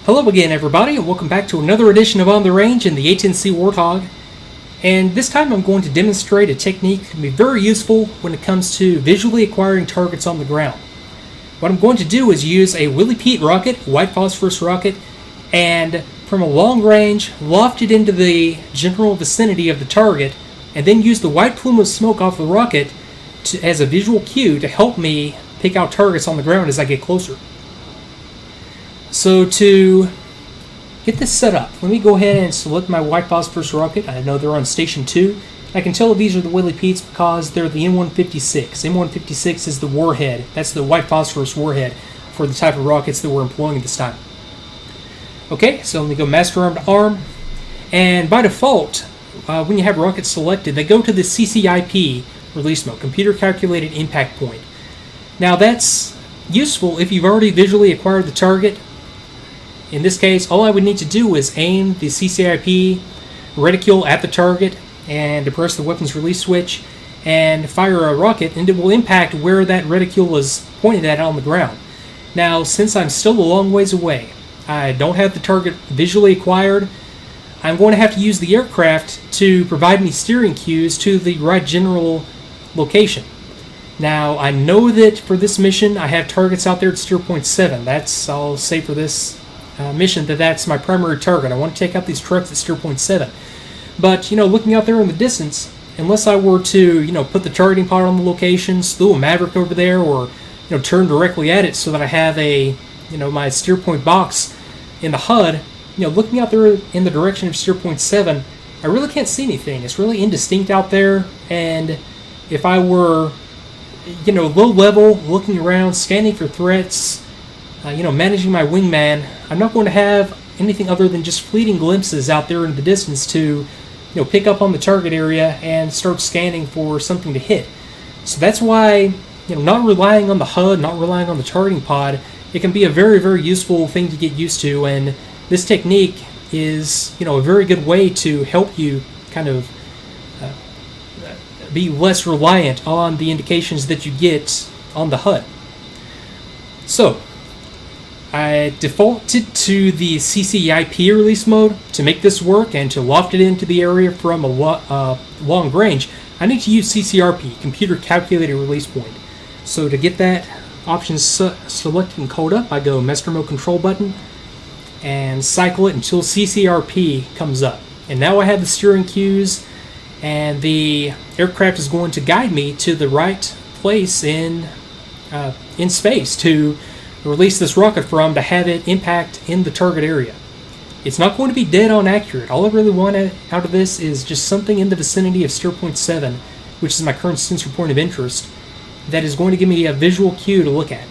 Hello again, everybody, and welcome back to another edition of On the Range in the A-10C Warthog. And this time I'm going to demonstrate a technique that can be very useful when it comes to visually acquiring targets on the ground. What I'm going to do is use a Willie Pete rocket, white phosphorus rocket, and from a long range, loft it into the general vicinity of the target, and then use the white plume of smoke off the rocket as a visual cue to help me pick out targets on the ground as I get closer. So to get this set up, let me go ahead and select my white phosphorus rocket. I know they're on station 2. I can tell these are the Willie Petes because they're the M156. M156 is the warhead. That's the white phosphorus warhead for the type of rockets that we're employing this time. Okay, so let me go master arm to arm. And by default, when you have rockets selected, they go to the CCRP release mode, Computer Calculated Impact Point. Now that's useful if you've already visually acquired the target. In this case, all I would need to do is aim the CCRP reticule at the target and depress the weapons release switch and fire a rocket, and it will impact where that reticule is pointed at on the ground. Now, since I'm still a long ways away, I don't have the target visually acquired, I'm going to have to use the aircraft to provide me steering cues to the right general location. Now, I know that for this mission I have targets out there at steer point 7. That's, I'll say for this mission, that's my primary target. I want to take out these trucks at steer point 7. But, looking out there in the distance, unless I were to, put the targeting pod on the location, slew a Maverick over there, or, turn directly at it so that I have a, my steer point box in the HUD, looking out there in the direction of steer point 7, I really can't see anything. It's really indistinct out there, and if I were, low level, looking around, scanning for threats, managing my wingman, I'm not going to have anything other than just fleeting glimpses out there in the distance to, pick up on the target area and start scanning for something to hit. So that's why, not relying on the HUD, not relying on the targeting pod, it can be a very, very useful thing to get used to, and this technique is, a very good way to help you kind of be less reliant on the indications that you get on the HUD. So, I defaulted to the CCRP release mode to make this work and to loft it into the area from a long range. I need to use CCRP, Computer Calculated Release Point. So to get that option selected and called up, I go Master Mode Control button and cycle it until CCRP comes up. And now I have the steering cues, and the aircraft is going to guide me to the right place in space to release this rocket from, to have it impact in the target area. It's not going to be dead on accurate. All I really want out of this is just something in the vicinity of steer point 7, which is my current sensor point of interest, that is going to give me a visual cue to look at.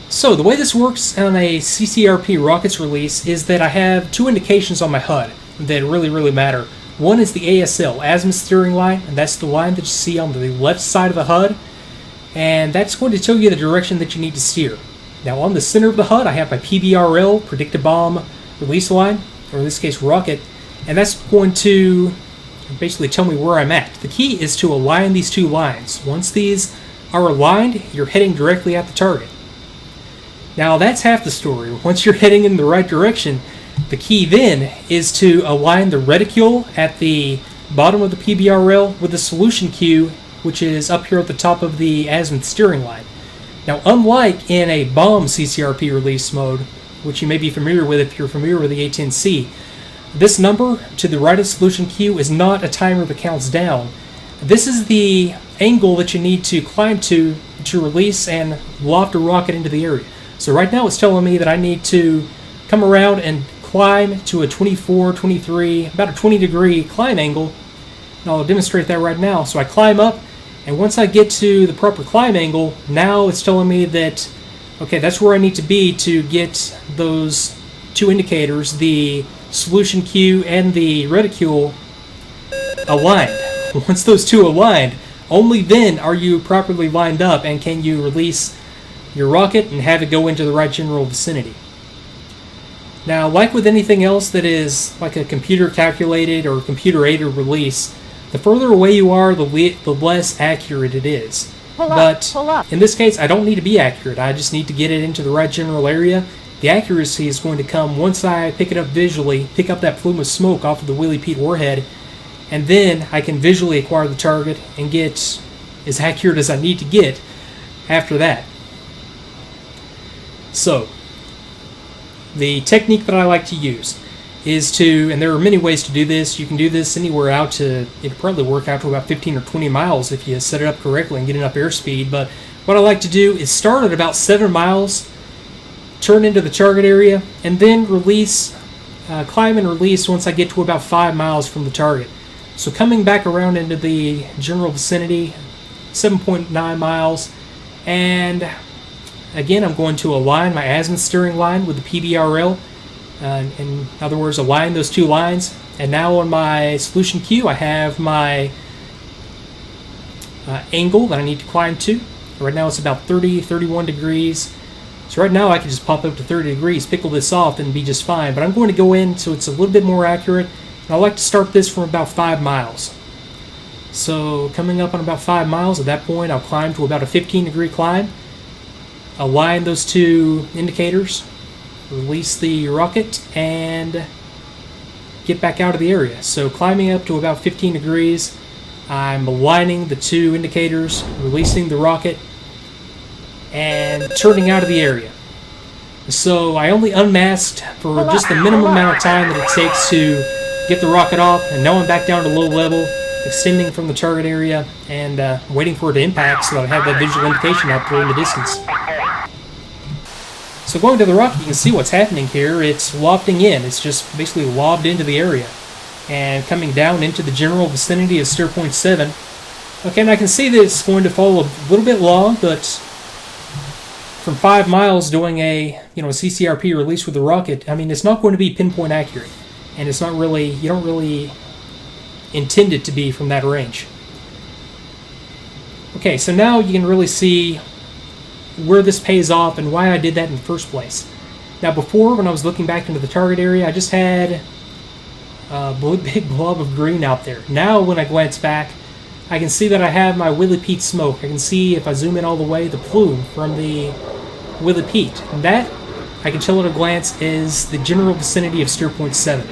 So the way this works on a CCRP rockets release is that I have two indications on my HUD that really, really matter. One is the ASL, Azimuth Steering Line, and that's the line that you see on the left side of the HUD, and that's going to tell you the direction that you need to steer. Now on the center of the HUD I have my PBRL, Predicted Bomb Release Line, or in this case rocket, and that's going to basically tell me where I'm at. The key is to align these two lines. Once these are aligned, you're heading directly at the target. Now that's half the story. Once you're heading in the right direction, the key then is to align the reticule at the bottom of the PBRL with the solution cue, which is up here at the top of the azimuth steering line. Now, unlike in a bomb CCRP release mode, which you may be familiar with if you're familiar with the A-10C, this number to the right of solution cue is not a timer that counts down. This is the angle that you need to climb to release and loft a rocket into the area. So right now it's telling me that I need to come around and climb to a 24, 23, about a 20 degree climb angle. And I'll demonstrate that right now. So I climb up, and once I get to the proper climb angle, now it's telling me that, okay, that's where I need to be to get those two indicators, the solution cue and the reticule, aligned. Once those two aligned, only then are you properly lined up and can you release your rocket and have it go into the right general vicinity. Now, like with anything else that is like a computer calculated or computer aided release, the further away you are, the less accurate it is. But in this case, I don't need to be accurate. I just need to get it into the right general area, The accuracy is going to come once I pick it up visually, pick up that plume of smoke off of the Willie Pete warhead, and then I can visually acquire the target and get as accurate as I need to get after that. So, the technique that I like to use is to, and there are many ways to do this, you can do this anywhere out to, it could probably work out to about 15 or 20 miles if you set it up correctly and get enough airspeed, but what I like to do is start at about 7 miles, turn into the target area, and then release, climb and release once I get to about 5 miles from the target. So coming back around into the general vicinity, 7.9 miles, and again I'm going to align my azimuth steering line with the PBRL. In other words, align those two lines, and now on my solution queue I have my angle that I need to climb to. Right now it's about 31 degrees. So right now I can just pop up to 30 degrees, pickle this off, and be just fine. But I'm going to go in so it's a little bit more accurate. And I like to start this from about 5 miles. So coming up on about 5 miles, at that point I'll climb to about a 15-degree climb. Align those two indicators, release the rocket, and get back out of the area. So climbing up to about 15 degrees, I'm aligning the two indicators, releasing the rocket, and turning out of the area. So I only unmasked for just the minimum amount of time that it takes to get the rocket off, and now I'm back down to low level, extending from the target area, and waiting for it to impact so that I have that visual indication out there in the distance. So going to the rocket, you can see what's happening here. It's lofting in. It's just basically lobbed into the area and coming down into the general vicinity of steer point 7. Okay, and I can see that it's going to fall a little bit long, but from 5 miles doing a CCRP release with the rocket, I mean, it's not going to be pinpoint accurate, and it's not really, you don't really intend it to be from that range. Okay, so now you can really see where this pays off and why I did that in the first place. Now before, when I was looking back into the target area, I just had a big blob of green out there. Now when I glance back, I can see that I have my Willie Pete smoke. I can see, if I zoom in all the way, the plume from the Willie Pete. And that, I can tell at a glance, is the general vicinity of steer point 7.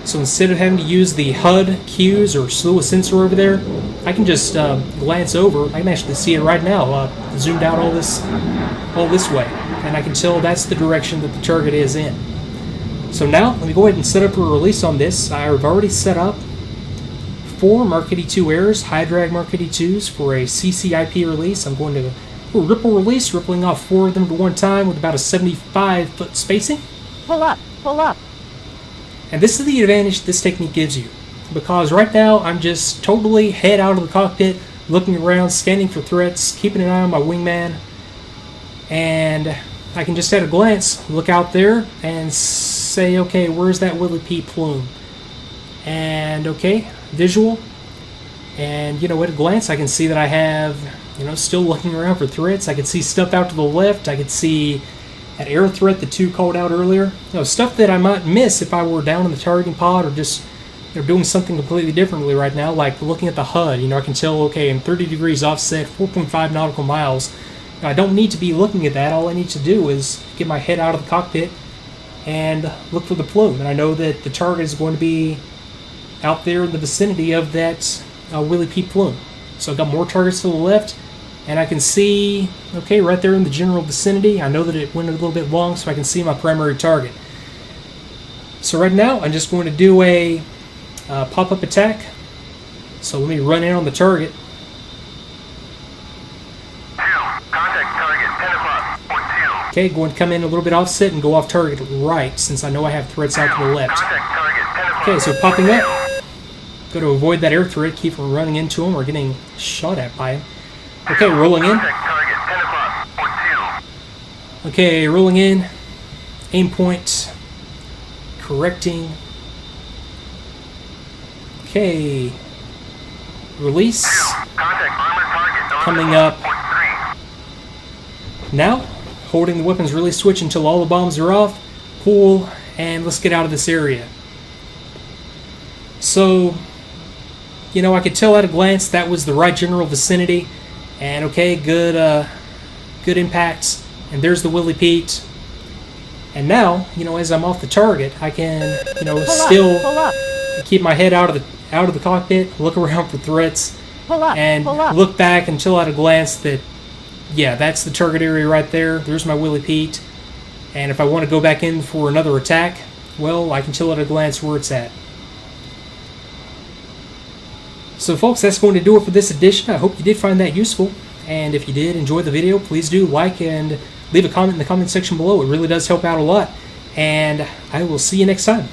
So instead of having to use the HUD cues or slew of sensor over there, I can just glance over. I can actually see it right now, zoomed out all this way, and I can tell that's the direction that the target is in. So now, let me go ahead and set up a release on this. I've already set up 4 Mark 82 airs, high drag Mark 82s for a CCIP release. I'm going to do a ripple release, rippling off 4 of them at one time with about a 75-foot spacing. Pull up, pull up. And this is the advantage this technique gives you, because right now I'm just totally head out of the cockpit, looking around, scanning for threats, keeping an eye on my wingman, and I can just at a glance look out there and say, okay, where's that Willie Pete plume? And okay, visual, and at a glance I can see that I have, still looking around for threats. I can see stuff out to the left. I could see that air threat the 2 called out earlier. Stuff that I might miss if I were down in the targeting pod or just doing something completely differently right now, like looking at the HUD. I can tell, okay, I'm 30 degrees offset, 4.5 nautical miles. I don't need to be looking at that. All I need to do is get my head out of the cockpit and look for the plume. And I know that the target is going to be out there in the vicinity of that Willie Pete plume. So I've got more targets to the left, and I can see, okay, right there in the general vicinity. I know that it went a little bit long, so I can see my primary target. So right now, I'm just going to do a pop-up attack. So let me run in on the target. Okay, going to come in a little bit offset and go off target right, since I know I have threats out to the left. Okay, so popping up. Go to avoid that air threat, keep from running into him or getting shot at by him. Okay, rolling in. Okay, rolling in. Aim point. Correcting. Okay. Release. Coming up. Now, holding the weapons release switch until all the bombs are off. Pull, and let's get out of this area. So, I could tell at a glance that was the right general vicinity. And okay, good impacts. And there's the Willie Pete. And now, you know, as I'm off the target, I can, you know, pull up. keep my head out of the cockpit, look around for threats, and look back and tell at a glance that, yeah, that's the target area right there. There's my Willie Pete. And if I want to go back in for another attack, well, I can tell at a glance where it's at. So folks, that's going to do it for this edition. I hope you did find that useful. And if you did enjoy the video, please do like and leave a comment in the comment section below. It really does help out a lot. And I will see you next time.